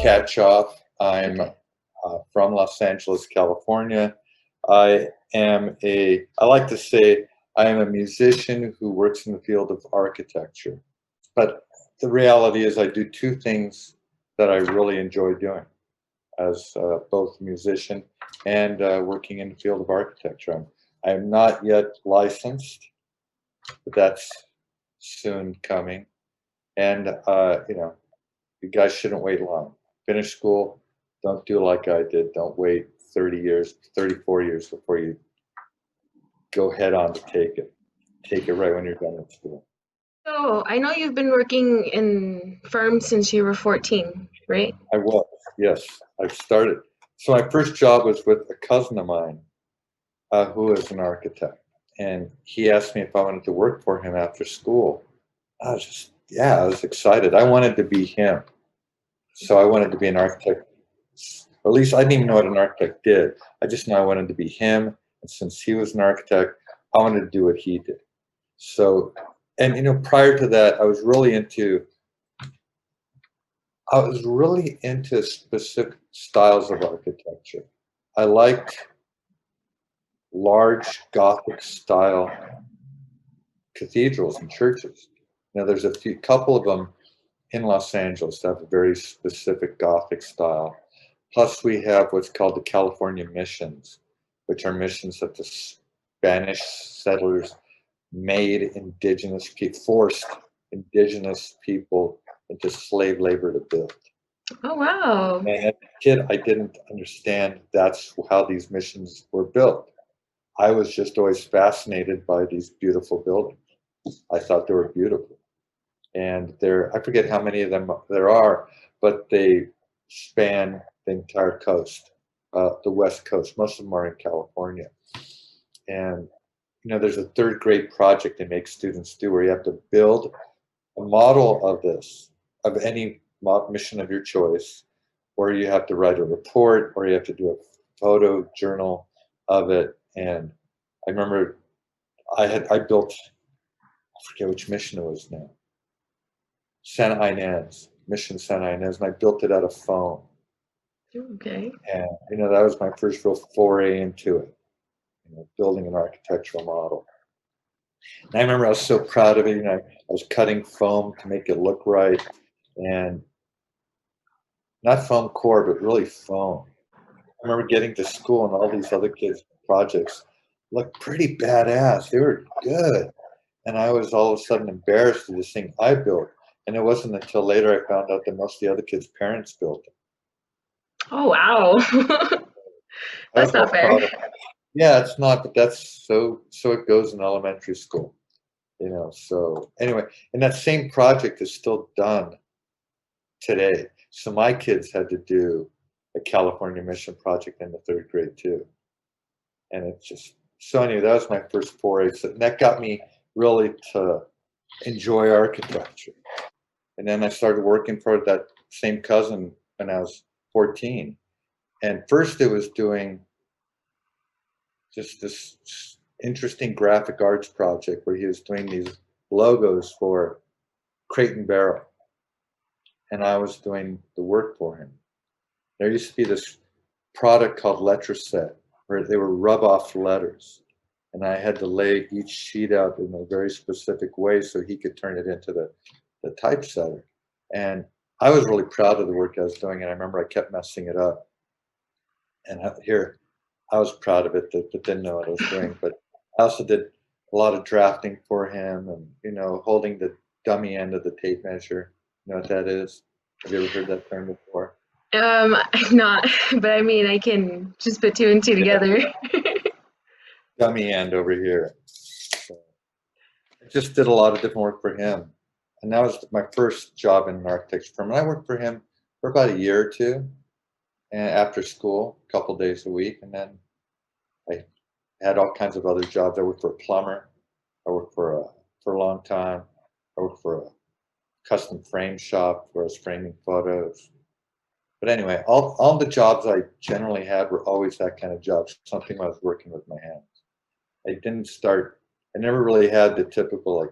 Kacheoff. I'm Okay. from Los Angeles, California. I like to say I am a musician who works in the field of architecture. But the reality is I do two things that I really enjoy doing as both a musician and working in the field of architecture. I'm not yet licensed, but that's soon coming. And, you guys shouldn't wait long. Finish school. Don't do like I did. Don't wait 30 years, 34 years before you go head on to take it. Take it right when you're done with school. So I know you've been working in firms since you were 14, right? I was, yes. I started. So my first job was with a cousin of mine who is an architect. And he asked me if I wanted to work for him after school. I was excited. I wanted to be him. So I wanted to be an architect. Or at least I didn't even know what an architect did. I just knew I wanted to be him. And since he was an architect, I wanted to do what he did. So, and prior to that, I was really into specific styles of architecture. I liked large Gothic style cathedrals and churches. There's a couple of them in Los Angeles that have a very specific Gothic style. Plus, we have what's called the California missions, which are missions that the Spanish settlers forced indigenous people into slave labor to build. Oh, wow. And as a kid, I didn't understand that's how these missions were built. I was just always fascinated by these beautiful buildings. I thought they were beautiful. And I forget how many of them there are, but they span the entire coast, the West Coast. Most of them are in California. And, there's a third grade project they make students do where you have to build a model of any mission of your choice, or you have to write a report, or you have to do a photo journal of it. And I remember I built, I forget which mission it was now. Mission Santa Ynez, and I built it out of foam. Okay. And that was my first real foray into it, building an architectural model. And I remember I was so proud of it. I was cutting foam to make it look right, and not foam core, but really foam. I remember getting to school and all these other kids' projects looked pretty badass. They were good, and I was all of a sudden embarrassed of this thing I built. And it wasn't until later I found out that most of the other kids' parents built it. Oh, wow. I That's was all not fair. proud of it. Yeah, it's not, but that's so it goes in elementary school, So anyway, and that same project is still done today. So my kids had to do a California mission project in the third grade too. And it's just so anyway, that was my first foray. So that got me really to enjoy architecture. And then I started working for that same cousin when I was 14. And first it was doing just this interesting graphic arts project where he was doing these logos for Crate and Barrel. And I was doing the work for him. There used to be this product called Letraset where they were rub-off letters. And I had to lay each sheet out in a very specific way so he could turn it into the typesetter. And I was really proud of the work I was doing, and I remember I kept messing it up. And here, I was proud of it, but didn't know what I was doing. But I also did a lot of drafting for him, and holding the dummy end of the tape measure. You know what that is? Have you ever heard that term before? I'm not, but I mean, I can just put two and two Yeah, together. dummy end over here. So I just did a lot of different work for him, and that was my first job in an architecture firm. And I worked for him for about a year or two, and after school, a couple days a week, and then I had all kinds of other jobs. I worked for a plumber. I worked for a long time. I worked for a custom frame shop where I was framing photos. But anyway, all the jobs I generally had were always that kind of job, something I was working with my hands. I never really had the typical,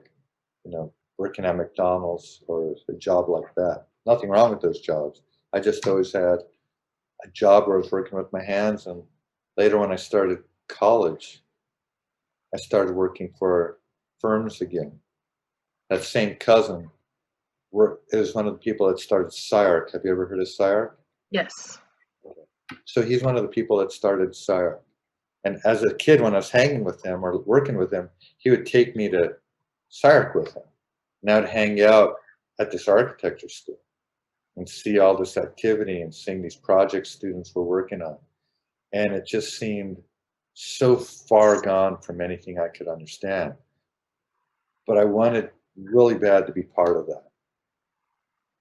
working at McDonald's or a job like that. Nothing wrong with those jobs. I just always had a job where I was working with my hands. And later when I started college, I started working for firms again. That same cousin is one of the people that started SCIARC. Have you ever heard of SCIARC? Yes. So he's one of the people that started SCIARC. And as a kid, when I was hanging with him or working with him, he would take me to SCIARC with him. And I would hang out at this architecture school and see all this activity and seeing these projects students were working on. And it just seemed so far gone from anything I could understand. But I wanted really bad to be part of that.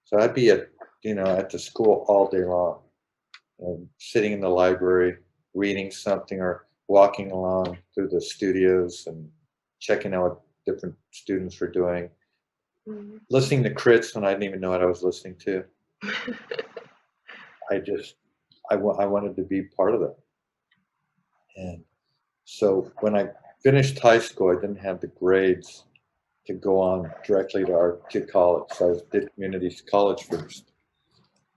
So I'd be at, at the school all day long, and sitting in the library, reading something or walking along through the studios and checking out what different students were doing, listening to crits when I didn't even know what I was listening to. I wanted to be part of that. And so when I finished high school, I didn't have the grades to go on directly to college. So I did community college first,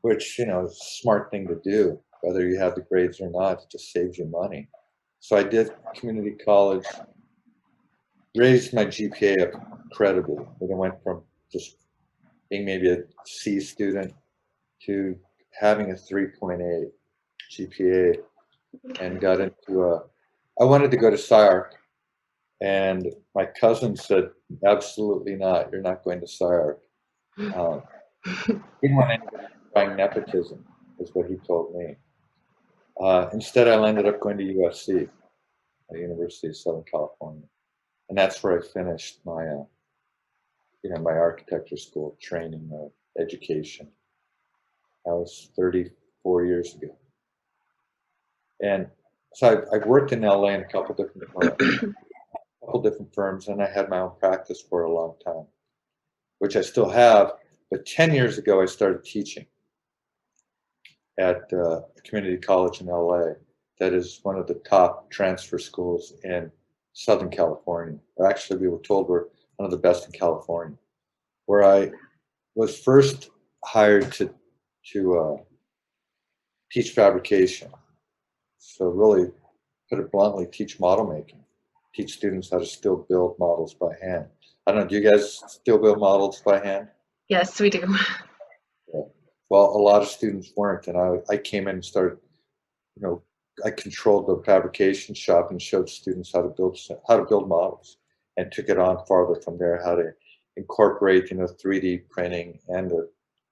which, is a smart thing to do. Whether you have the grades or not, it just saves you money. So I did community college, raised my GPA up incredibly. And I went from just being maybe a C student to having a 3.8 GPA, and got into I wanted to go to SCIARC, and my cousin said, absolutely not, you're not going to SCIARC. He didn't want anybody trying nepotism, is what he told me. Instead, I ended up going to USC, the University of Southern California. And that's where I finished my, my architecture school training or education. That was 34 years ago. And so I worked in LA in a couple different firms, and I had my own practice for a long time, which I still have. But 10 years ago, I started teaching at a community college in LA that is one of the top transfer schools in Southern California. Or actually, we were told we're one of the best in California, where I was first hired to teach fabrication. So really, put it bluntly, teach model making, teach students how to still build models by hand. I don't know, do you guys still build models by hand? Yes, we do. Yeah. Well, a lot of students weren't, and I came in and started, I controlled the fabrication shop and showed students how to build models, and took it on farther from there, how to incorporate, 3D printing and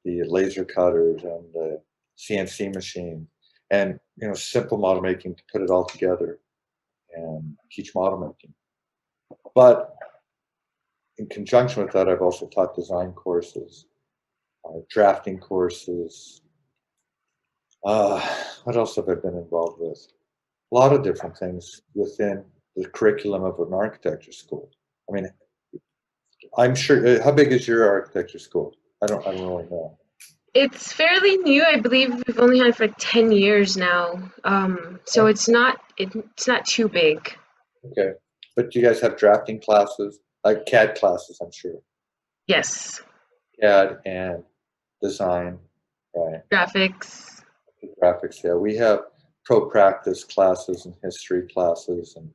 the laser cutters and the CNC machine, and simple model making to put it all together and teach model making. But in conjunction with that, I've also taught design courses, drafting courses. What else have I been involved with? A lot of different things within the curriculum of an architecture school. I mean, I'm sure. How big is your architecture school? I don't really know. It's fairly new. I believe we've only had it for 10 years now. So it's not too big. Okay, but do you guys have drafting classes, like CAD classes? I'm sure. Yes. CAD and design, right? Graphics. Graphics, yeah. We have pro practice classes and history classes and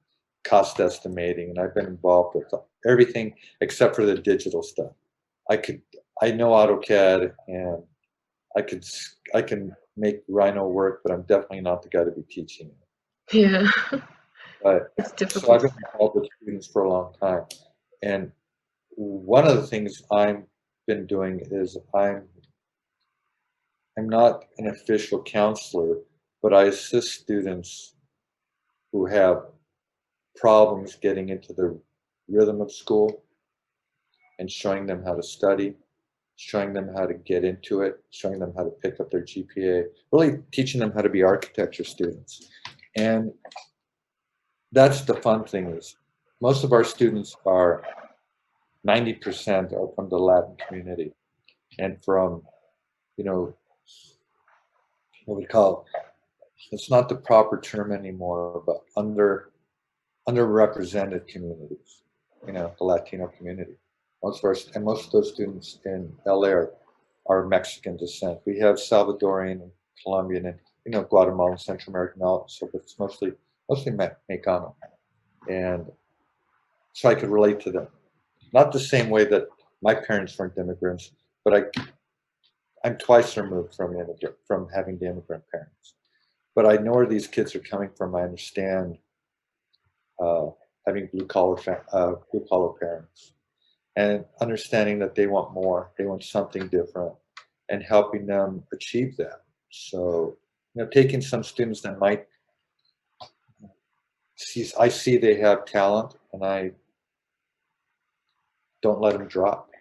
cost estimating, and I've been involved with everything except for the digital stuff. I know AutoCAD, and I can make Rhino work, but I'm definitely not the guy to be teaching it. Yeah. But It's so I've difficult. been involved with students for a long time, and one of the things I've been doing is I'm not an official counselor, but I assist students who have problems getting into the rhythm of school, and showing them how to study, showing them how to get into it, showing them how to pick up their GPA, really teaching them how to be architecture students. And that's the fun thing, is most of our students are 90% are from the Latin community, and from, what we call, it's not the proper term anymore, but underrepresented communities, the Latino community. Most of those students in LA are are Mexican descent. We have Salvadorian and Colombian and, you know, Guatemalan, Central American also, but it's mostly Mexicano. And so I could relate to them. Not the same way that my parents weren't immigrants, but I'm twice removed from having the immigrant parents. But I know where these kids are coming from. I understand uh, having blue collar parents, and understanding that they want more, they want something different, and helping them achieve that. So, you know, taking some students that might I see they have talent, and I don't let them drop,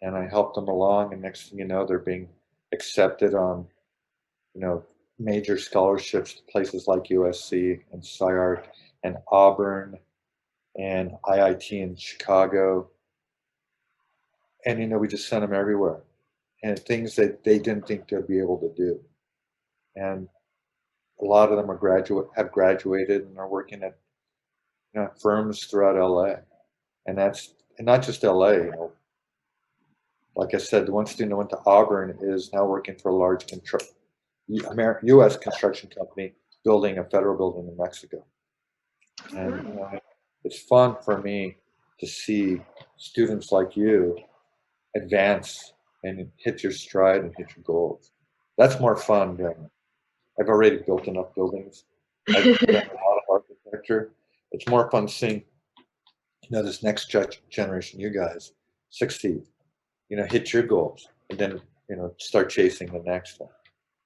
and I help them along, and next thing you know, they're being accepted on, you know, major scholarships to places like USC and SciArc and Auburn and IIT in Chicago. And, you know, we just send them everywhere, and things that they didn't think they'd be able to do. And a lot of them have graduated and are working at, you know, firms throughout LA. And not just LA, you know, like I said, the one student who went to Auburn is now working for a large US construction company building a federal building in Mexico. And you know, it's fun for me to see students like you advance and hit your stride and hit your goals. That's more fun than I've already built enough buildings. I've done a lot of architecture. It's more fun seeing, you know, this next generation, you guys, succeed, you know, hit your goals, and then, you know, start chasing the next one.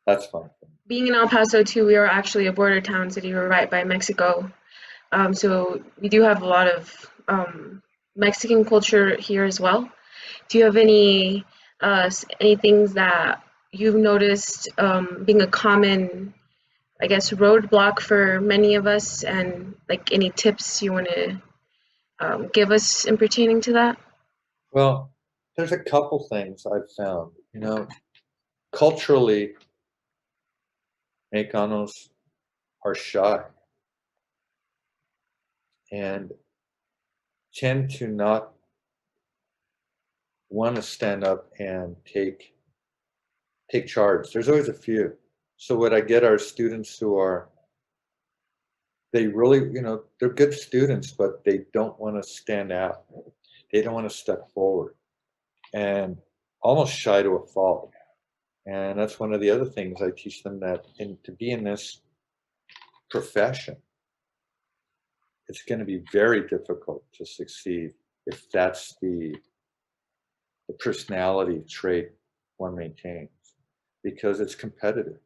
That's fun. Being in El Paso too, we are actually a border town city. We're right by Mexico. So we do have a lot of Mexican culture here as well. Do you have any things that you've noticed being a common, I guess, roadblock for many of us, and like any tips you want to give us in pertaining to that? Well, there's a couple things I've found. You know, culturally, Mexicanos are shy and tend to not want to stand up and take charge. There's always a few. So what I get are students who are they really, you know, they're good students, but they don't want to stand out. They don't want to step forward, and almost shy to a fault. And that's one of the other things I teach them, that to be in this profession, it's going to be very difficult to succeed if that's the personality trait one maintains, because it's competitive.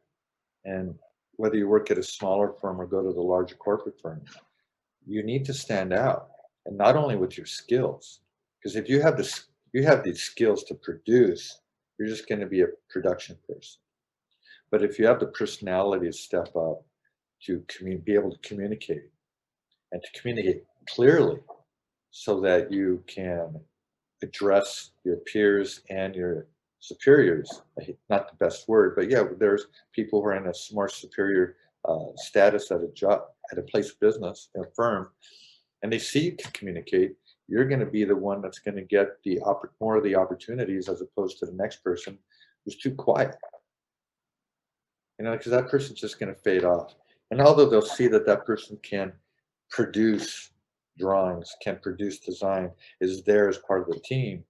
And whether you work at a smaller firm or go to the larger corporate firms, you need to stand out, and not only with your skills, because if you have these skills to produce, you're just going to be a production person. But if you have the personality to step up, to be able to communicate, and to communicate clearly so that you can address your peers and your superiors. Not the best word, but yeah, there's people who are in a more superior status at a job, at a place of business, in a firm, and they see you can communicate. You're going to be the one that's going to get more of the opportunities, as opposed to the next person who's too quiet. You know, because that person's just going to fade off. And although they'll see that that person can produce drawings, can produce design, is there as part of the team,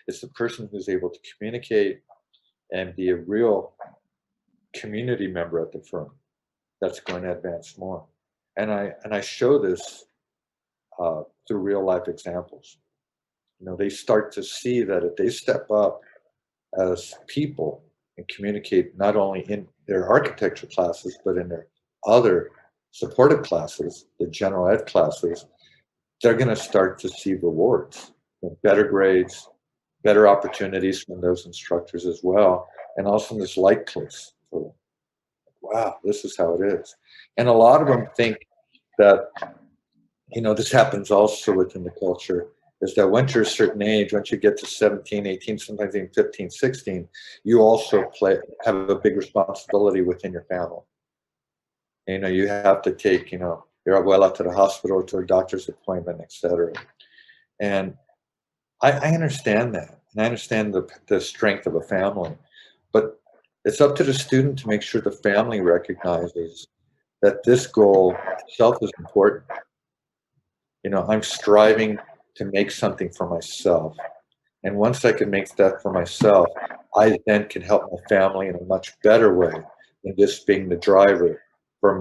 it's the person who's able to communicate and be a real community member at the firm that's going to advance more. And I show this through real life examples. You know, they start to see that if they step up as people and communicate not only in their architecture classes, but in their other supportive classes, the general ed classes, they're going to start to see rewards, better grades, better opportunities from those instructors as well, and also this light clicks. So, wow, this is how it is. And a lot of them think that, you know, this happens also within the culture, is that once you're a certain age, once you get to 17, 18, sometimes even 15, 16, you also have a big responsibility within your family. You know, you have to take, you know, your abuela to the hospital, to a doctor's appointment, etc. And I understand that. And I understand the strength of a family, but it's up to the student to make sure the family recognizes that this goal itself is important. I'm striving to make something for myself. And once I can make that for myself, I then can help my family in a much better way than just being the driver for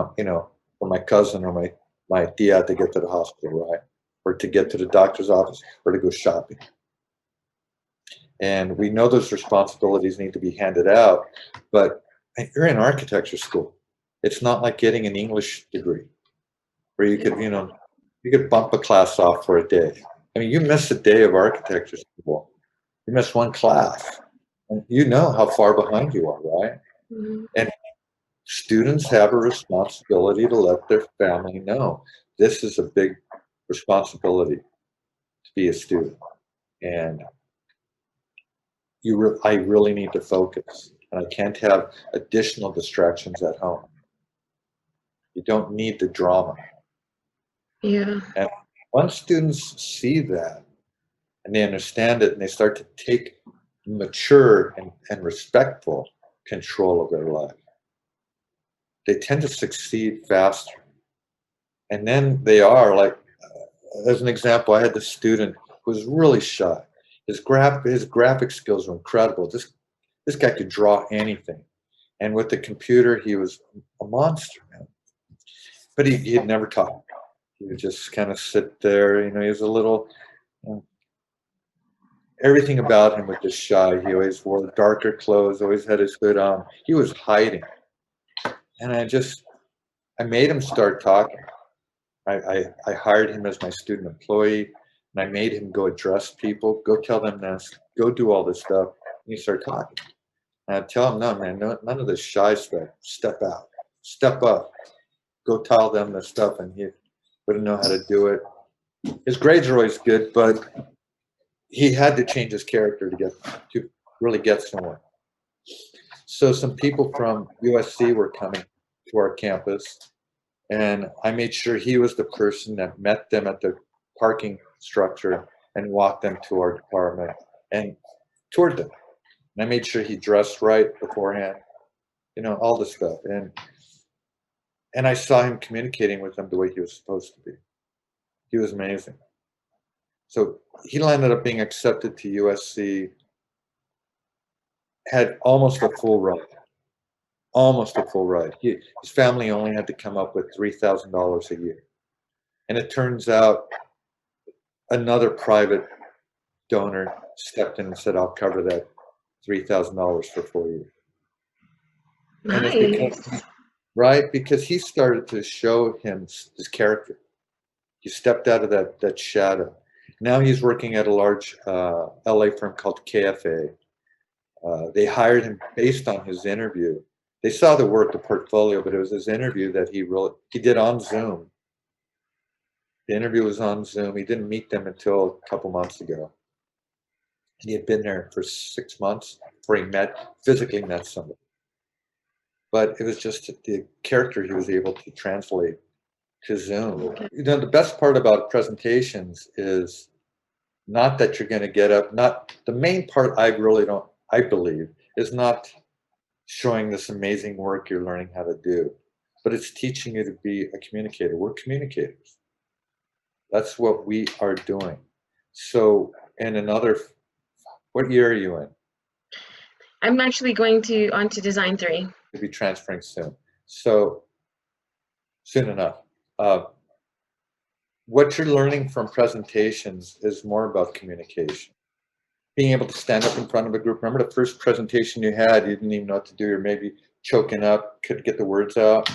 my cousin or my tia to get to the hospital, right? Or to get to the doctor's office or to go shopping. And we know those responsibilities need to be handed out, but you're in architecture school. It's not like getting an English degree where you could bump a class off for a day. I mean, you miss a day of architecture school, you miss one class, and you know how far behind you are, right? Mhm. And students have a responsibility to let their family know this is a big responsibility to be a student, and I really need to focus, and I can't have additional distractions at home. You don't need the drama. Yeah. And once students see that and they understand it and they start to take mature and respectful control of their life, they tend to succeed faster. And then they are like, as an example, I had this student who was really shy. His graphic skills were incredible. This guy could draw anything. And with the computer, he was a monster, man. But he'd never talk. He would just kind of sit there. He was a little, uh, everything about him was just shy. He always wore darker clothes, always had his hood on. He was hiding. And I made him start talking. I hired him as my student employee, and I made him go address people, go tell them this, go do all this stuff. And he started talking. And I tell him, no, man, no, none of this shy stuff. Step out, step up, go tell them this stuff, and he wouldn't know how to do it. His grades are always good, but he had to change his character to really get somewhere. So some people from USC were coming to our campus, and I made sure he was the person that met them at the parking structure and walked them to our department and toured them. And I made sure he dressed right beforehand, all this stuff. And I saw him communicating with them the way he was supposed to be. He was amazing. So he landed up being accepted to USC, had almost a full ride. Almost a full ride. His family only had to come up with $3,000 a year. And it turns out another private donor stepped in and said, I'll cover that $3,000 for 4 years. And it's Nice. right, because he started to show his character. He stepped out of that shadow. Now he's working at a large LA firm called Kacheoff. They hired him based on his interview. They saw the work, the portfolio, but it was his interview that he did on Zoom. The interview was on Zoom. He didn't meet them until a couple months ago. He had been there for 6 months before he physically met somebody. But it was just the character he was able to translate to Zoom. Okay. The best part about presentations is not that you're going to get up, not the main part. I believe, is not showing this amazing work you're learning how to do, but it's teaching you to be a communicator. We're communicators. That's what we are doing. So, what year are you in? I'm actually going on to design 3. You'll be transferring soon. So, soon enough. What you're learning from presentations is more about communication. Being able to stand up in front of a group. Remember the first presentation you had, you didn't even know what to do, or maybe choking up, couldn't get the words out.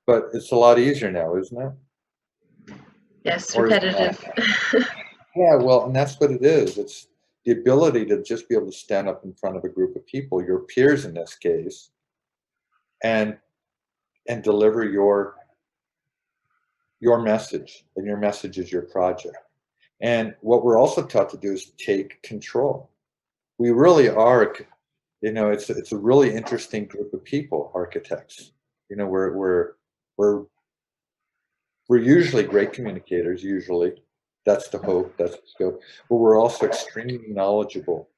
But it's a lot easier now, isn't it? Yes, Or is it not? repetitive. Yeah, well, and that's what it is. It's the ability to just be able to stand up in front of a group of people, your peers in this case, and deliver your message, and your message is your project. And what we're also taught to do is take control. We really are, it's a really interesting group of people, architects. We're usually great communicators, usually. That's the hope, that's the scope. But we're also extremely knowledgeable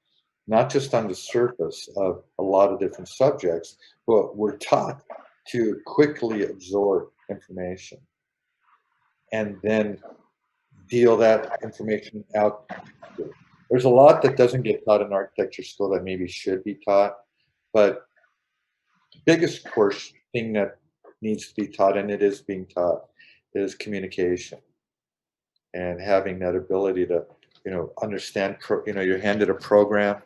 not just on the surface of a lot of different subjects, but we're taught to quickly absorb information and then deal that information out. There's a lot that doesn't get taught in architecture school that maybe should be taught, but the biggest course thing that needs to be taught, and it is being taught, is communication and having that ability to, understand. You're handed a program.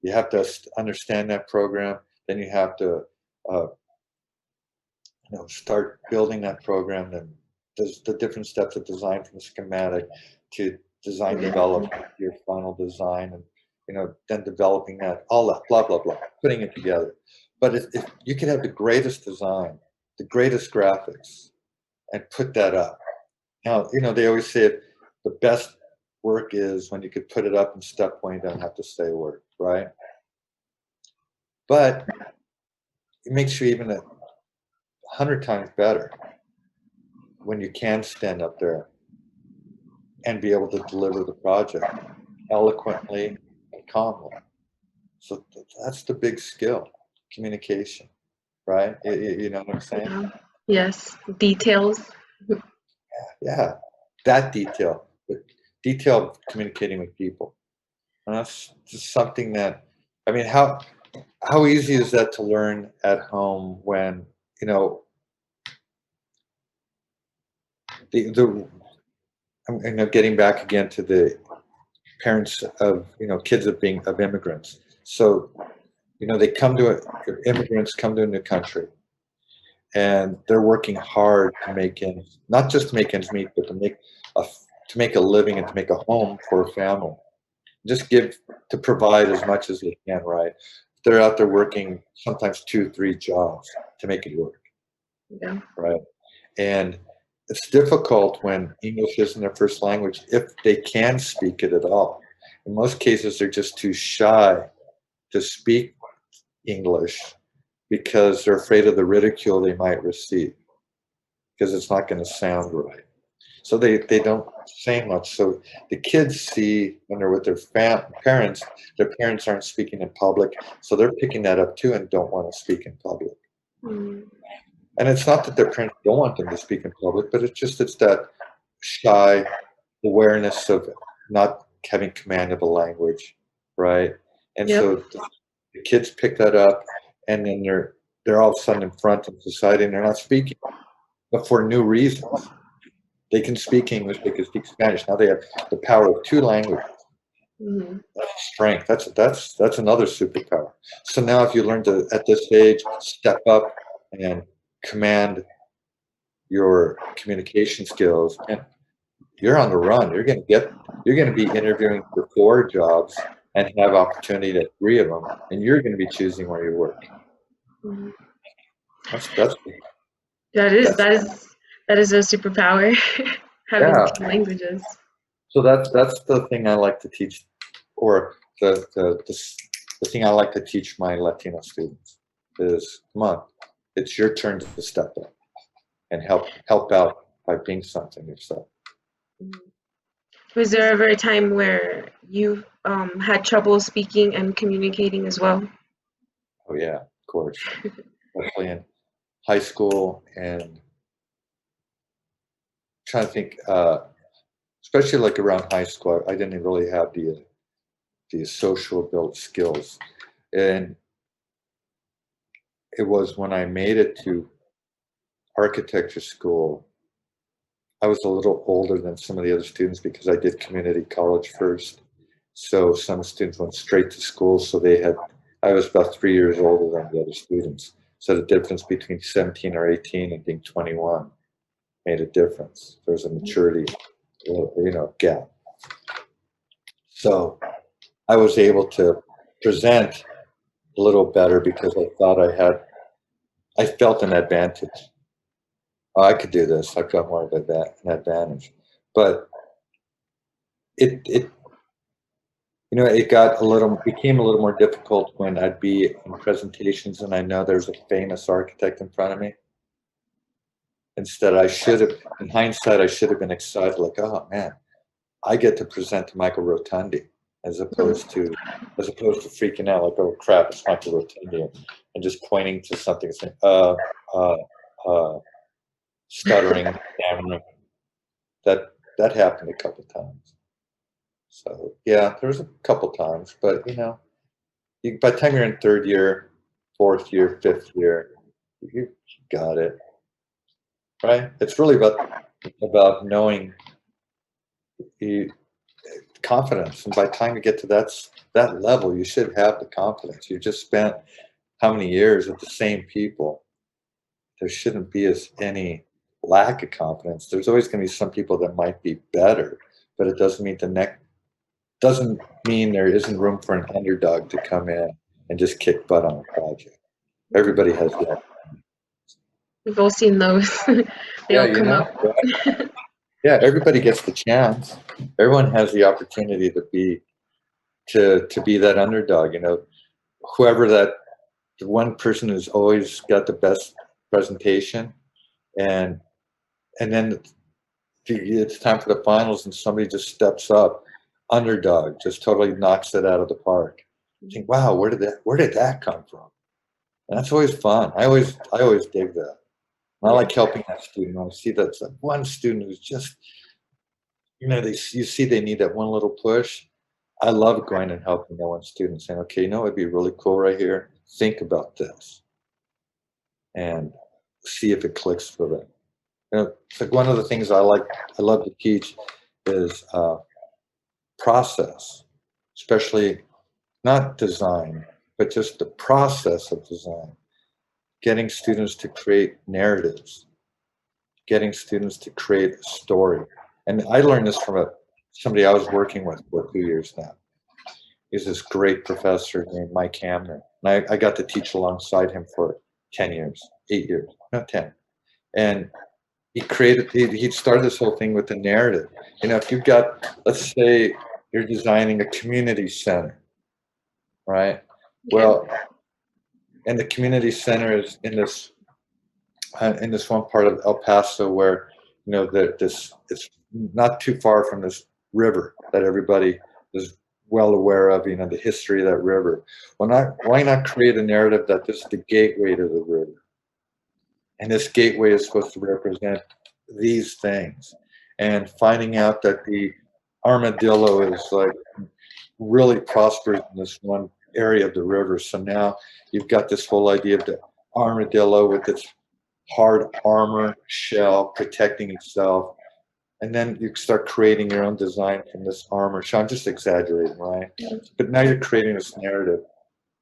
You have to understand that program. Then you have to, uh, start building that program. Then there's the different steps of design, from schematic to design development, your final design, and then developing that, all that, blah blah blah, putting it together. But if you could have the greatest design, the greatest graphics, and put that up. Now, they always say the best work is when you could put it up in step one, you don't have to say a word, right? But it makes you even 100 times better when you can stand up there and be able to deliver the project eloquently and calmly. So that's the big skill, communication, right? You know what I'm saying? Yeah. Yes, details. Yeah, that detail, the detail of communicating with people. And that's just something that, I mean, how easy is that to learn at home when, the getting back again to the parents of, kids of immigrants. So, immigrants come to a new country, and they're working hard to make ends, not just to make ends meet, but a to make a living and to make a home for a family. Just to provide as much as they can, right? They're out there working sometimes 2, 3 jobs to make it work, Yeah. right? And it's difficult when English isn't their first language, if they can speak it at all. In most cases, they're just too shy to speak English because they're afraid of the ridicule they might receive, because it's not going to sound right. So they don't say much. So the kids see when they're with their parents, their parents aren't speaking in public, so they're picking that up too and don't want to speak in public. Mm. And it's not that their parents don't want them to speak in public, but it's that shy awareness of not having command of a language, right? And Yep. so the kids pick that up, and then they're all of a sudden in front of society, and they're not speaking, but for new reasons. They can speak English, they can speak Spanish. Now they have the power of 2 languages. Mm-hmm. That's strength. That's another superpower. So now, if you learn to, at this age, step up and command your communication skills, and you're on the run. You're going to be interviewing for 4 jobs and have opportunity at 3 of them, and you're going to be choosing where you work. Mm-hmm. That's That is that's that is that is a superpower, having yeah. 2 languages. So that's the thing I like to teach, or the thing I like to teach my Latino students is, come on, it's your turn to step up and help out by being something yourself. Was there ever a time where you had trouble speaking and communicating as well? Oh yeah, of course, especially in high school, and trying to think, especially like around high school, I didn't really have the social built skills, and it was when I made it to architecture school. I was a little older than some of the other students because I did community college first. So some students went straight to school. So I was about 3 years older than the other students. So the difference between 17 or 18 and being 21 made a difference. There was a maturity, gap. So I was able to present a little better because I thought I felt an advantage. Oh, I could do this. I've got more of an advantage. But it became a little more difficult when I'd be in presentations and I know there's a famous architect in front of me. Instead, in hindsight, I should have been excited, like, oh man, I get to present to Michael Rotundi. as opposed to freaking out like, oh crap, it's microtendia, and just pointing to something, saying, uh, uh, stuttering, stammering. That happened a couple times. So yeah, there was a couple times, but by the time you're in third year, fourth year, fifth year, you got it, right? It's really about knowing you, confidence, and by the time you get to that level, you should have the confidence. You just spent how many years with the same people? There shouldn't be any lack of confidence. There's always going to be some people that might be better, but it doesn't mean there isn't room for an underdog to come in and just kick butt on a project. Everybody has that. We've all seen those. They Yeah, all come up. yeah, everybody gets the chance. Everyone has the opportunity to be that underdog. Whoever that one person who's always got the best presentation, and then it's time for the finals, and somebody just steps up, underdog, just totally knocks it out of the park. You think, wow, where did that come from? And that's always fun. I always dig that. And I like helping that student. When I see that one student who's just, you see they need that one little push. I love going and helping that one student, saying, okay, it'd be really cool right here. Think about this and see if it clicks for them. It's like one of the things I love to teach is process, especially not design, but just the process of design. Getting students to create narratives, getting students to create a story. And I learned this from somebody I was working with for 2 years now. He's this great professor named Mike Hamner. And I got to teach alongside him for 10 years, 8 years, not 10. And he started this whole thing with the narrative. If you've got, let's say you're designing a community center, right? Well, and the community center is in this one part of El Paso where, it's not too far from this river that everybody is well aware of, the history of that river. Why not create a narrative that this is the gateway to the river? And this gateway is supposed to represent these things. And finding out that the armadillo is like really prospers in this one area of the river. So now you've got this whole idea of the armadillo with its hard armor shell protecting itself. And then you start creating your own design from this armor. So I'm just exaggerating, right? But now you're creating this narrative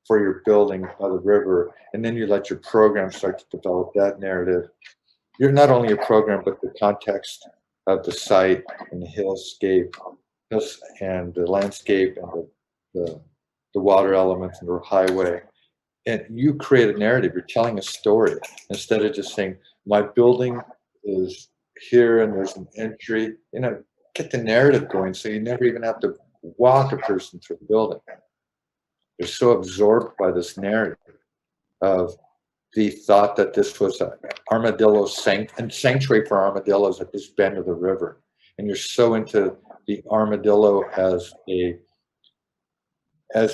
for your building by the river, and then you let your program start to develop that narrative. You're not only a program, but the context of the site and the hillscape and the landscape and the water elements and the highway. And you create a narrative. You're telling a story instead of just saying, my building is here and there's an entry. Get the narrative going so you never even have to walk a person through the building. They're so absorbed by this narrative of the thought that this was an armadillo sanctuary for armadillos at this bend of the river. And you're so into the armadillo as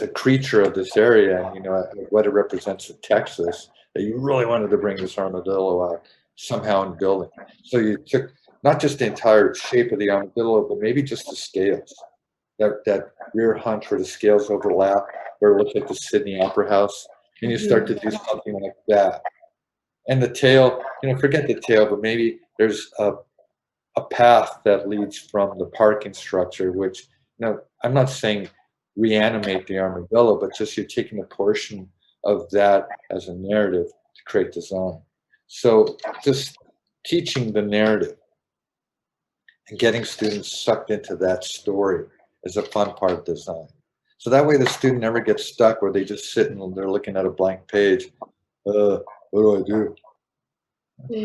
a creature of this area, and what it represents in Texas, that you really wanted to bring this armadillo out somehow in the building. So you took not just the entire shape of the armadillo, but maybe just the scales. That rear hunch where the scales overlap, where it looks like the Sydney Opera House, and you start to do something like that. And the tail, forget the tail, but maybe there's a path that leads from the parking structure, which, I'm not saying reanimate the armadillo, but just you're taking a portion of that as a narrative to create design. So just teaching the narrative and getting students sucked into that story is a fun part of design. So that way the student never gets stuck where they just sit and they're looking at a blank page. What do I do?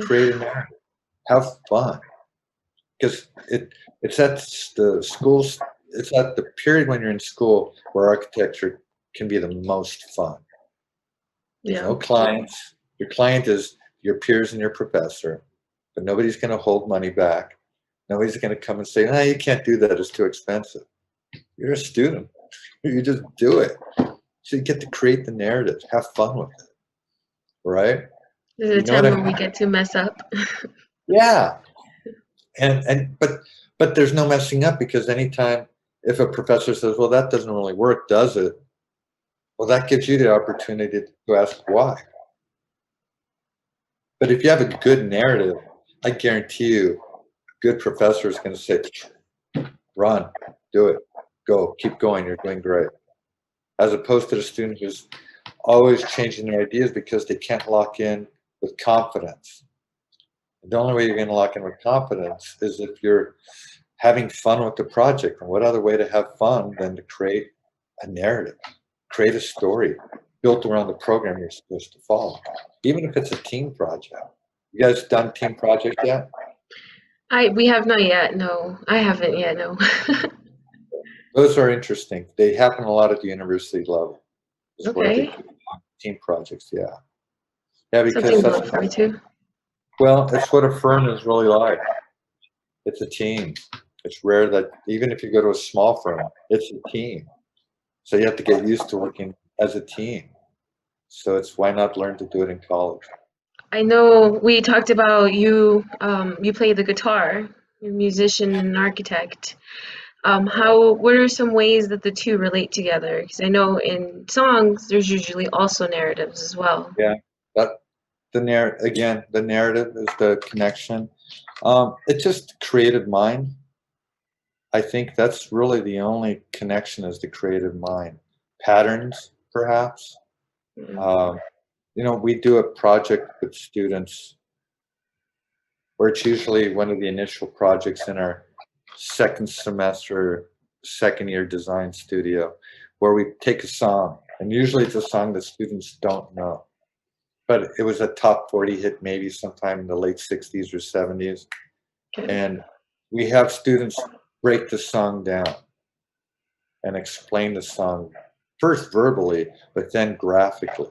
Create a narrative. Have fun. Because it's at the schools, it's at the period when you're in school where architecture can be the most fun. There's no clients. Your client is your peers and your professor, but nobody's going to hold money back. Nobody's going to come and say, no, you can't do that. It's too expensive. You're a student. You just do it. So you get to create the narrative, have fun with it, right? There's a You know what time I when we mean? get to mess up. Yeah. But there's no messing up because anytime if a professor says, well, that doesn't really work, does it? Well, that gives you the opportunity to ask why. But if you have a good narrative, I guarantee you, a good professor is going to say, run, do it, go, keep going, you're doing great. As opposed to the student who's always changing their ideas because they can't lock in with confidence. The only way you're going to lock in with confidence is if you're having fun with the project. And what other way to have fun than to create a narrative, create a story built around the program you're supposed to follow, even if it's a team project. You guys done team projects yet? We have not yet, no. I haven't yet, no. Those are interesting. They happen a lot at the university level, is where they Okay. do team projects. Yeah, yeah, because Something to that's look forward to. well, it's what a firm is really like. It's a team. It's rare that even if you go to a small firm, it's a team. So you have to get used to working as a team. So it's why not learn to do it in college? I know we talked about you play the guitar, you're a musician and an architect. What are some ways that the two relate together? Because I know in songs, there's usually also narratives as well. Yeah, that the narrative is the connection. It's just creative mind. I think that's really the only connection is the creative mind. Patterns, perhaps. Mm. Um, we do a project with students where it's usually one of the initial projects in our second semester, second year design studio, where we take a song, and usually it's a song that students don't know. But it was a top 40 hit maybe sometime in the late 60s or 70s. Okay. And we have students break the song down and explain the song first verbally, but then graphically.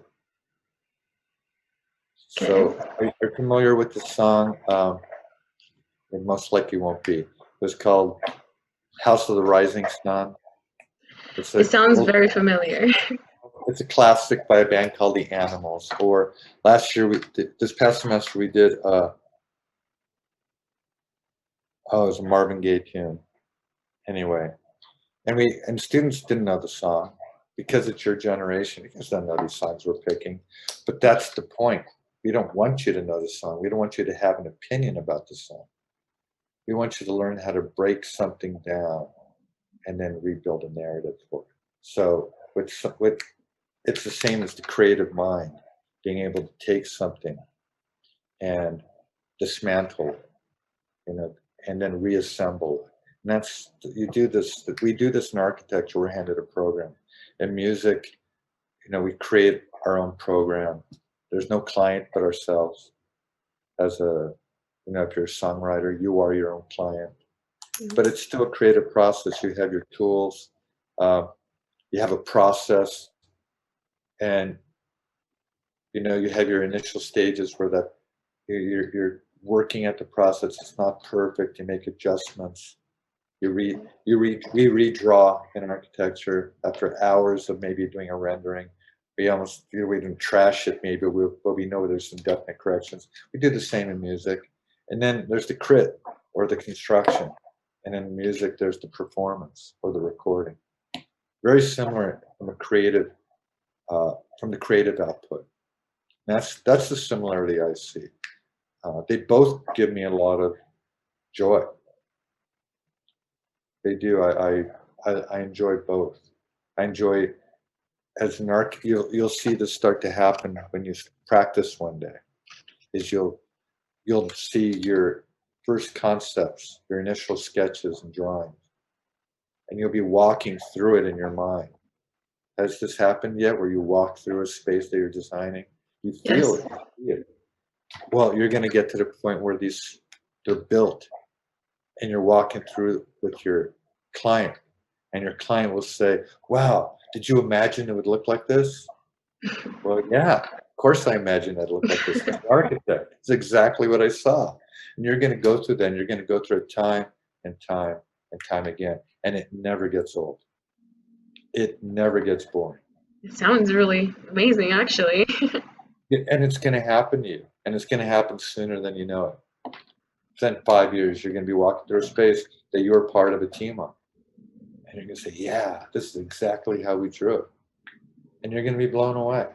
Okay. So are you familiar with the song? It most likely won't be. It was called House of the Rising Sun. It's It a sounds very familiar. it's a classic by a band called The Animals. Or last year, this past semester, we did oh, it was a Marvin Gaye tune. Anyway, and students didn't know the song because it's your generation. You guys don't know these songs we're picking, but that's the point. We don't want you to know the song. We don't want you to have an opinion about the song. We want you to learn how to break something down and then rebuild a narrative for it. So with it's the same as the creative mind, being able to take something and dismantle it, and then reassemble it. And that's you do this. We do this in architecture. We're handed a program. In music, we create our own program. There's no client but ourselves. As if you're a songwriter, you are your own client. But it's still a creative process. You have your tools. Uh, you have a process, and you have your initial stages where that you're working at the process. It's not perfect. You make adjustments. We redraw in architecture after hours of maybe doing a rendering. We didn't trash it maybe, but we know there's some definite corrections. We do the same in music, and then there's the crit or the construction, and in music there's the performance or the recording. Very similar from the creative output. That's the similarity I see. They both give me a lot of joy. They do. I enjoy both. I enjoy as an arch. You'll see this start to happen when you practice one day. Is you'll see your first concepts, your initial sketches and drawings, and you'll be walking through it in your mind. Has this happened yet? Where you walk through a space that you're designing, you feel Yes. it, you see it. Well, you're going to get to the point where they're built, and you're walking through with your client, and your client will say, wow, did you imagine it would look like this? Well, yeah, of course I imagined it looked like this. As an architect, it's exactly what I saw. And you're going to go through that, and you're going to go through it time and time and time again, and it never gets old. It never gets boring. It sounds really amazing, actually. And it's going to happen to you, and it's going to happen sooner than you know it. Within 5 years, you're going to be walking through a space that you were part of a team on. And you're going to say, yeah, this is exactly how we drew it. And you're going to be blown away.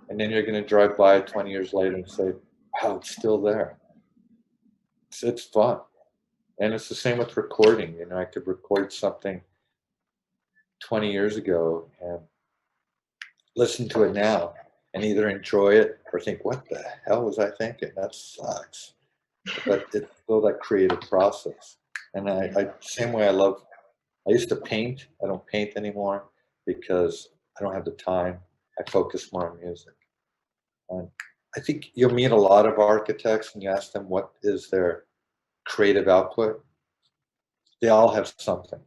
And then you're going to drive by it 20 years later and say, wow, it's still there. It's fun. And it's the same with recording. You know, I could record something 20 years ago and listen to it now and either enjoy it or think, what the hell was I thinking? That sucks. But it's still that creative process. And I same way I used to paint. I don't paint anymore because I don't have the time. I focus more on music. And I think you'll meet a lot of architects and you ask them what is their creative output. They all have something.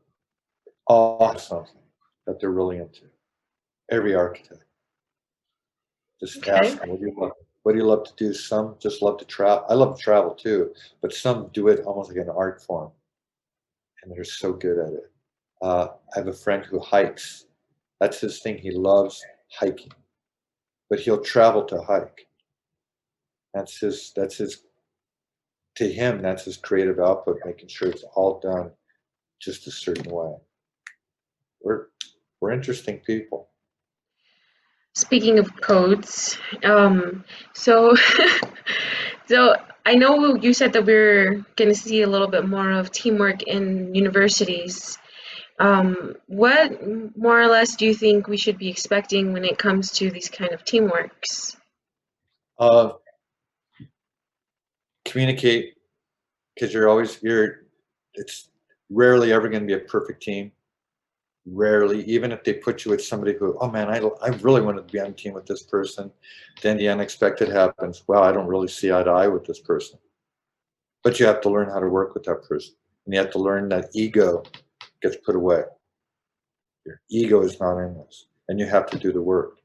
All have something that they're really into. Every architect. Just Okay. ask them, what do you love to do? Some just love to travel. I love to travel too, but some do it almost like an art form, and they're so good at it. I have a friend who hikes. That's his thing. He loves hiking, but he'll travel to hike. To him, that's his creative output, making sure it's all done just a certain way. We're interesting people. Speaking of codes, so so I know you said that we're going to see a little bit more of teamwork in universities. What more or less do you think we should be expecting when it comes to these kind of teamworks? Uh, Communicate, because it's rarely ever going to be a perfect team. Rarely, even if they put you with somebody who, oh man, I really wanted to be on a team with this person, then the unexpected happens. Well, I don't really see eye to eye with this person. But you have to learn how to work with that person. And you have to learn that ego gets put away. Your ego is not in this. And you have to do the work.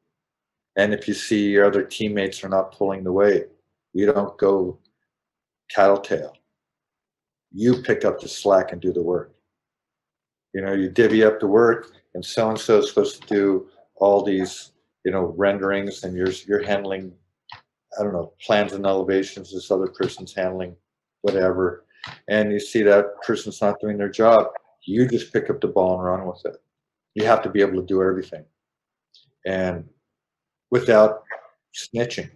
And if you see your other teammates are not pulling the weight, you don't go tattletale. You pick up the slack and do the work. You know, you divvy up the work, and so is supposed to do all these, renderings, and you're handling, I don't know, plans and elevations. This other person's handling whatever, and you see that person's not doing their job. You just pick up the ball and run with it. You have to be able to do everything, and without snitching.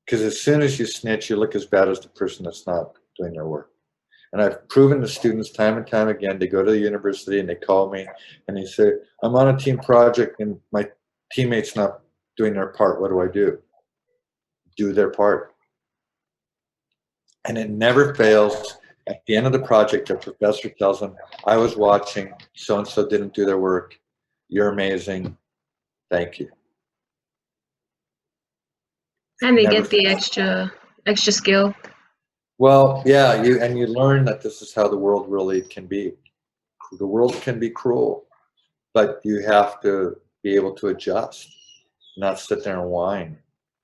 Because as soon as you snitch, you look as bad as the person that's not doing their work. And I've proven to students time and time again, they go to the university and they call me and they say, I'm on a team project and my teammate's not doing their part. What do I do? Do their part. And it never fails. At the end of the project, the professor tells them, I was watching, so-and-so didn't do their work. You're amazing. Thank you. And they Never get the fails. extra skill. Well, yeah, you learn that this is how the world really can be. The world can be cruel, but you have to be able to adjust, not sit there and whine.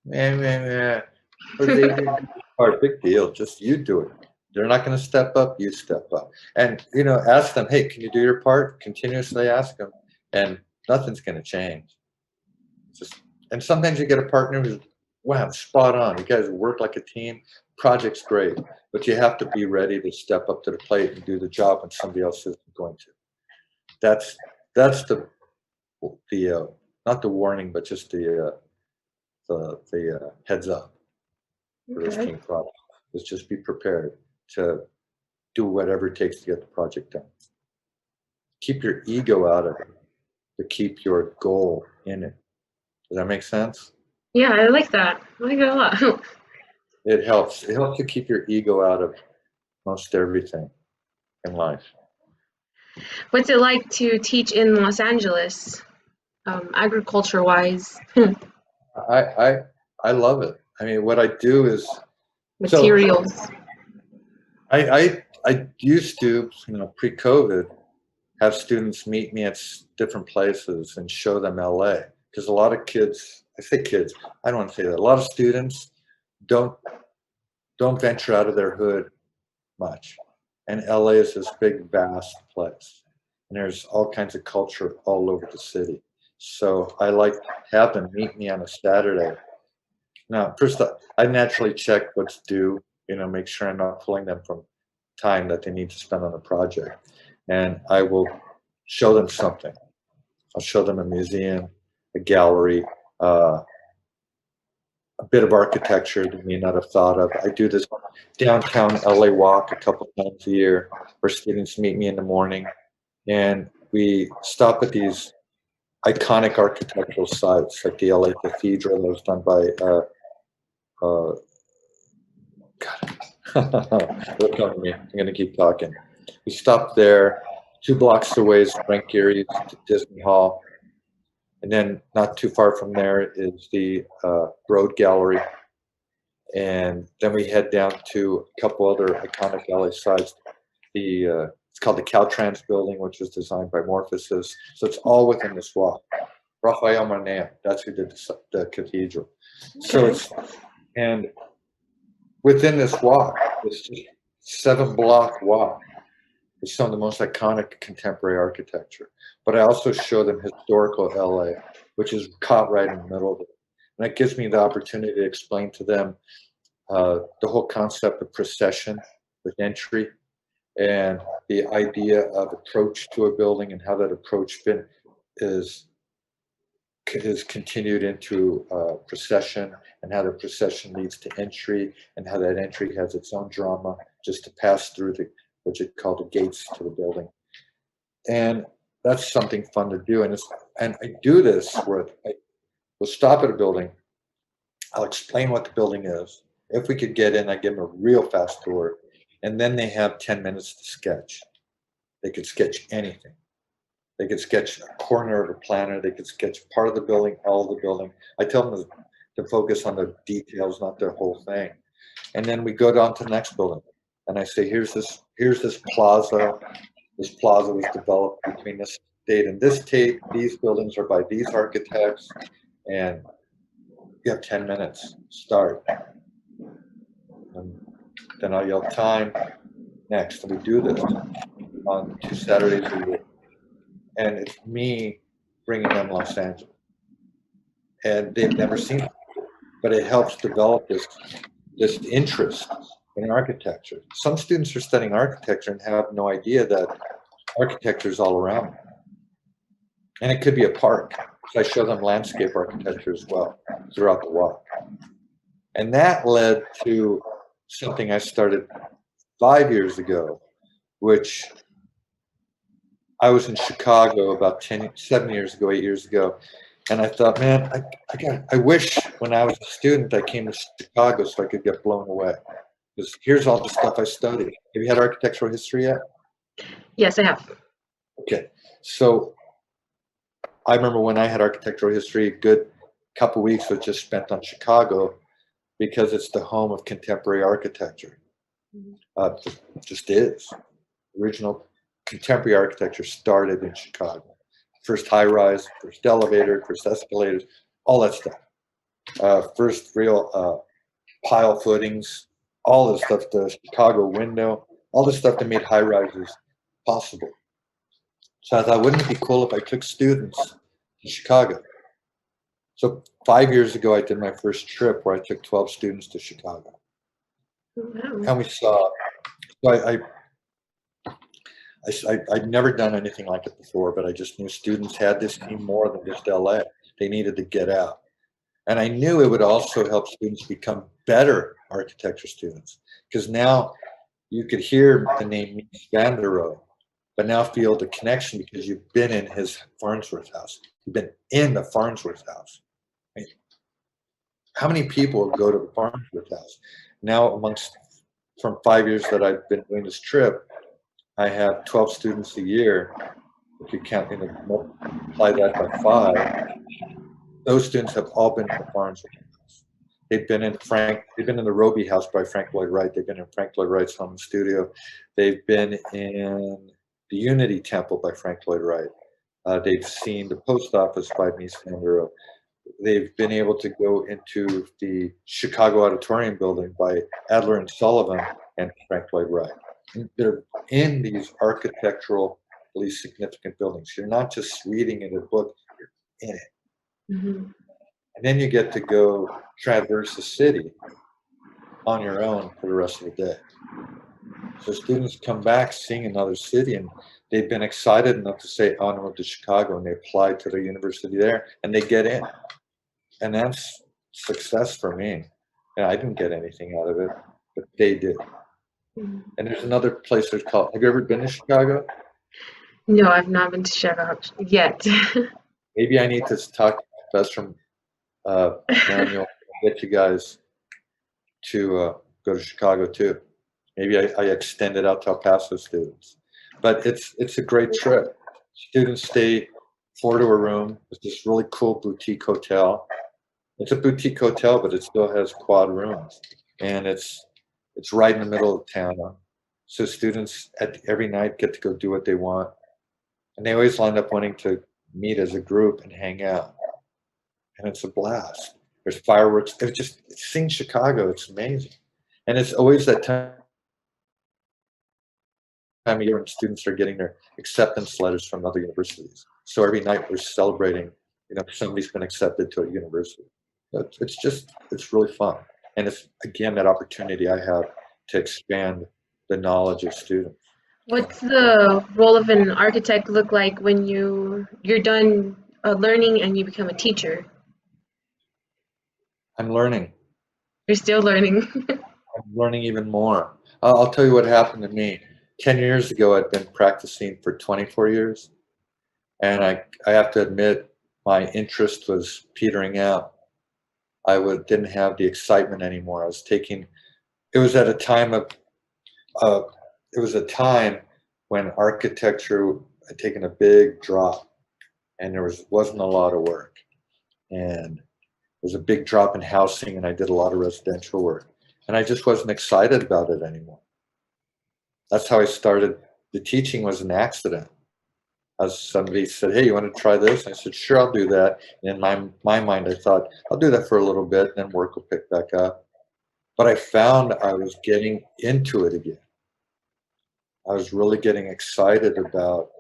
Meh, meh, meh. Or they did part, big deal. Just you do it. They're not going to step up. You step up, and ask them. Hey, can you do your part? Continuously ask them, and nothing's going to change. And sometimes you get a partner who's, wow, spot on. You guys work like a team. Project's great, but you have to be ready to step up to the plate and do the job when somebody else isn't going to. That's the not the warning, but just the heads up for this Okay. team project. Is just be prepared to do whatever it takes to get the project done. Keep your ego out of it, to keep your goal in it. Does that make sense? Yeah, I like that. I like it a lot. It helps. It helps to keep your ego out of most everything in life. What's it like to teach in Los Angeles, agriculture-wise? I I love it. I mean, what I do is so Materials. I used to, pre-COVID, have students meet me at different places and show them LA, because a lot of kids, I say kids, I don't want to say that. A lot of students don't venture out of their hood much, and LA is this big, vast place. and there's all kinds of culture all over the city. So I like to have them meet me on a Saturday. Now, first, I naturally check what's due, make sure I'm not pulling them from time that they need to spend on a project. And I will show them something. I'll show them a museum, a gallery, a bit of architecture they may not have thought of. I do this downtown LA walk a couple times a year where students meet me in the morning, and we stop at these iconic architectural sites like the LA Cathedral that was done by God, look on me. I'm gonna keep talking. We stopped there. 2 blocks away is Frank Gehry's to Disney Hall, and then not too far from there is the Broad Gallery, and then we head down to a couple other iconic LA sites. It's called the Caltrans building, which was designed by Morphosis. So it's all within this walk. Rafael Marnea, that's who did the cathedral. So and within this walk, this 7-block walk, is some of the most iconic contemporary architecture. But I also show them historical LA, which is caught right in the middle of it. And that gives me the opportunity to explain to them the whole concept of procession with entry, and the idea of approach to a building, and how that approach is continued into procession, and how the procession leads to entry, and how that entry has its own drama just to pass through what you call the gates to the building. And that's something fun to do. And I do this where I will stop at a building, I'll explain what the building is. If we could get in, I give them a real fast tour, and then they have 10 minutes to sketch. They could sketch anything. They could sketch a corner of a planner. They could sketch part of the building, all of the building. I tell them to focus on the details, not the whole thing. And then we go down to the next building, and I say, here's this plaza. This plaza was developed between this date and this date. These buildings are by these architects, and you have 10 minutes. Start. And then I'll yell time next. And we do this on 2 Saturdays a week. And it's me bringing them Los Angeles. And they've never seen it, but it helps develop this interest in architecture. Some students are studying architecture and have no idea that architecture is all around them. And it could be a park. So I show them landscape architecture as well throughout the walk. And that led to something I started 5 years ago, which I was in Chicago about 7 years ago, 8 years ago. And I thought, man, I wish when I was a student, I came to Chicago so I could get blown away. Because here's all the stuff I studied. Have you had architectural history yet? Yes, I have. Okay. So I remember when I had architectural history, a good couple weeks was just spent on Chicago, because it's the home of contemporary architecture. Just is. Original contemporary architecture started in Chicago. First high rise, first elevator, first escalators, all that stuff. First real pile footings, all the stuff, the Chicago window, all the stuff that made high rises possible. So I thought, wouldn't it be cool if I took students to Chicago? So 5 years ago, I did my first trip where I took 12 students to Chicago. Wow. And we saw, so I'd never done anything like it before, but I just knew students had this need more than just LA. They needed to get out. And I knew it would also help students become better architecture students, because now you could hear the name Mies van der Rohe, but now feel the connection because you've been in his Farnsworth house. You've been in the Farnsworth house. Right? How many people go to the Farnsworth house? Now, from 5 years that I've been doing this trip, I have 12 students a year. If you count, multiply that by 5, those students have all been in the Farnsworth house. They've been in the Roby house by Frank Lloyd Wright. They've been in Frank Lloyd Wright's home and studio. They've been in the Unity Temple by Frank Lloyd Wright. They've seen the post office by Mies van der Rohe. They've been able to go into the Chicago Auditorium building by Adler and Sullivan and Frank Lloyd Wright. And they're in these architectural these significant buildings. You're not just reading in a book, you're in it. Mhm. And then you get to go traverse the city on your own for the rest of the day. So students come back seeing another city and they've been excited enough to say, "I want to move to Chicago," and they apply to the university there and they get in. And that's success for me. And I didn't get anything out of it, but they did. Mhm. And there's another place that's called, have you ever been to Chicago? No, I've not been to Chicago yet. Maybe I need to talk to Professor Manuel, get you guys to go to Chicago too. Maybe I extend it out to El Paso students. But it's a great trip. Students stay 4 to a room. It's this really cool boutique hotel. It's a boutique hotel, but it still has quad rooms, and it's right in the middle of town. So students at every night get to go do what they want, and they always wind up wanting to meet as a group and hang out, and it's a blast. There's fireworks. It's just seeing Chicago. It's amazing, and it's always that time of year when students are getting their acceptance letters from other universities. So every night we're celebrating, somebody's been accepted to a university. It's really fun. And it's, again, that opportunity I have to expand the knowledge of students. What's the role of an architect look like when you're done learning and you become a teacher? I'm learning. You're still learning. I'm learning even more. I'll tell you what happened to me. 10 years ago, I'd been practicing for 24 years. And I have to admit, my interest was petering out. Didn't have the excitement anymore. It was at a time of, uh, it was a time when architecture had taken a big drop and wasn't a lot of work. And there was a big drop in housing and I did a lot of residential work. And I just wasn't excited about it anymore. That's how I started. The teaching was an accident. As somebody said, "Hey, you want to try this?" I said, "Sure, I'll do that." And in my mind, I thought, I'll do that for a little bit, and then work will pick back up. But I found I was getting into it again. I was really getting excited about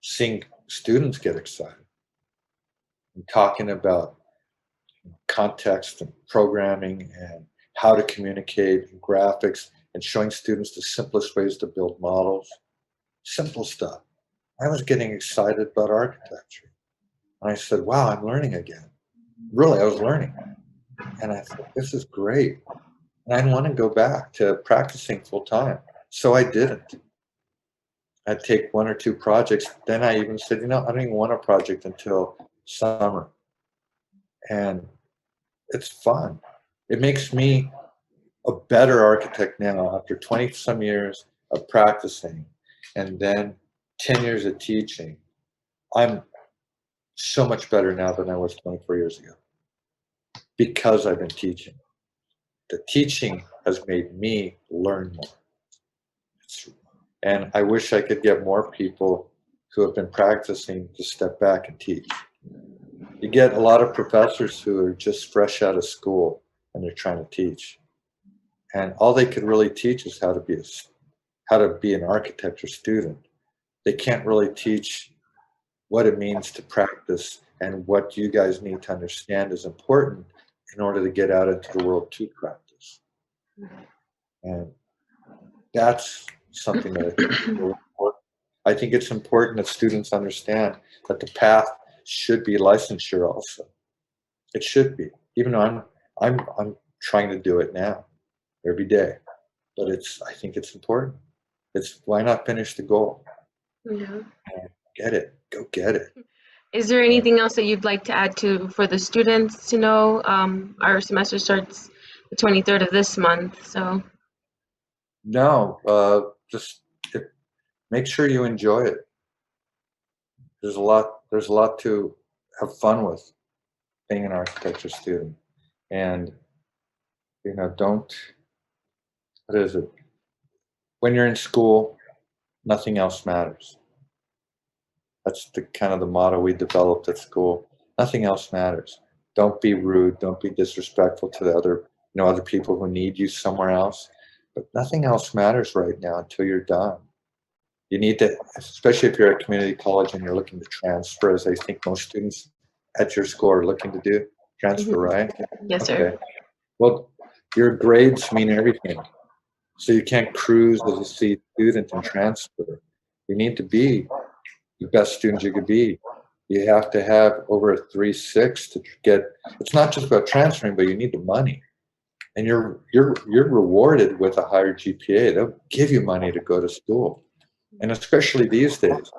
seeing students get excited and talking about context and programming and how to communicate and graphics and showing students the simplest ways to build models. Simple stuff. I was getting excited about architecture. And I said, wow, I'm learning again. Really, I was learning. And I thought, this is great. And I didn't want to go back to practicing full time. So I didn't. I'd take 1 or 2 projects. Then I even said, I don't even want a project until summer. And it's fun. It makes me a better architect now after 20 some years of practicing and then 10 years of teaching. I'm so much better now than I was 24 years ago because I've been teaching. The teaching has made me learn more. And I wish I could get more people who have been practicing to step back and teach. You get a lot of professors who are just fresh out of school and they're trying to teach. And all they could really teach is how to be an architecture student. They can't really teach what it means to practice and what you guys need to understand is important in order to get out into the world to practice. And that's something that I think is really important. I think it's important that students understand that the path should be licensure also. It should be, even though I'm trying to do it now every day. But I think it's important. It's why not finish the goal? Yeah. Get it. Go get it. Is there Yeah. anything else that you'd like to add to for the students to know? Our semester starts the 23rd of this month, so No, just it, make sure you enjoy it. There's a lot to have fun with being an architecture student. And don't, what is it? When you're in school, nothing else matters. That's the kind of the motto we developed at school. Nothing else matters. Don't be rude. Don't be disrespectful to the other people who need you somewhere else. But nothing else matters right now until you're done. You need to, especially if you're at community college and you're looking to transfer, as I think most students at your school are looking to do, transfer, right? Yes, sir. Okay. Well, your grades mean everything. So you can't cruise as a C student and transfer. You need to be the best student you could be. You have to have over a 3.6 to get. It's not just about transferring, but you need the money, and you're rewarded with a higher GPA. They'll give you money to go to school, and especially these days,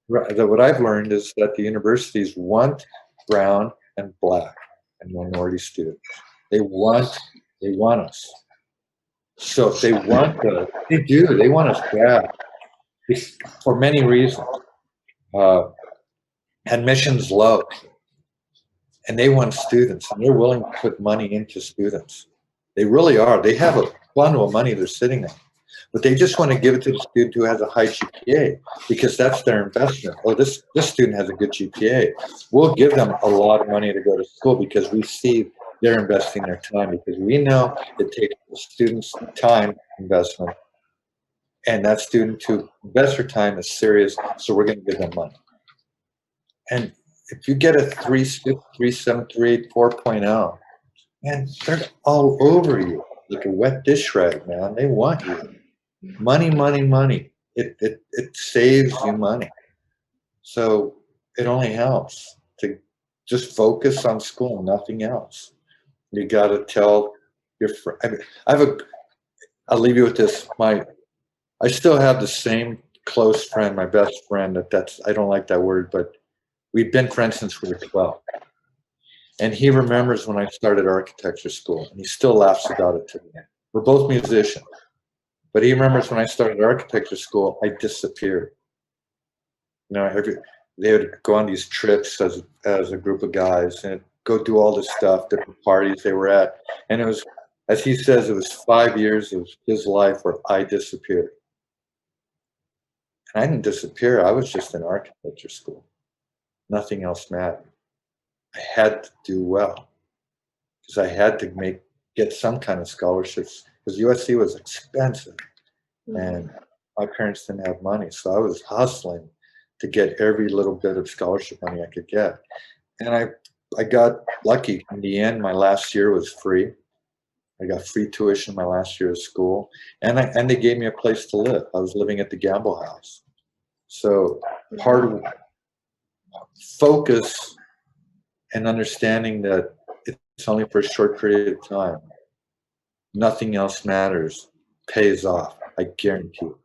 what I've learned is that the universities want brown and black and minority students. They want us. So if they want us, they do. They want us bad for many reasons. Uh, Admission's low, and they want students, and they're willing to put money into students. They really are. They have a bundle of money they're sitting on, but they just want to give it to the student who has a high GPA because that's their investment. Oh, this student has a good GPA. We'll give them a lot of money to go to school because we see they're investing their time, because we know it takes the student's time investment, and that student to invest their time is serious, so we're going to give them money. And if you get a 3.6, 3.7, 3.8, 4.0, man, they're all over you like a wet dish rag, man. They want you. Money, money, money. It saves you money. So it only helps to just focus on school, nothing else. You got to tell your friend. I'll leave you with this. I still have the same close friend, my best friend. I don't like that word, but we've been friends since we were 12. And he remembers when I started architecture school, and he still laughs about it today. We're both musicians, but he remembers when I started architecture school, I disappeared. You know, they would go on these trips as a group of guys and go do all this stuff, different parties they were at. And it was, as he says, it was 5 years of his life where I disappeared. And I didn't disappear. I was just in architecture school. Nothing else mattered. I had to do well because I had to get some kind of scholarships because USC was expensive and my parents didn't have money. So I was hustling to get every little bit of scholarship money I could get. And I got lucky. In the end, my last year was free. I got free tuition my last year of school, and they gave me a place to live. I was living at the Gamble House. So hard focus and understanding that it's only for a short period of time. Nothing else matters. Pays off. I guarantee you.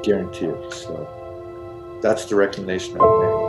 Guarantee it. So that's the recommendation I would make.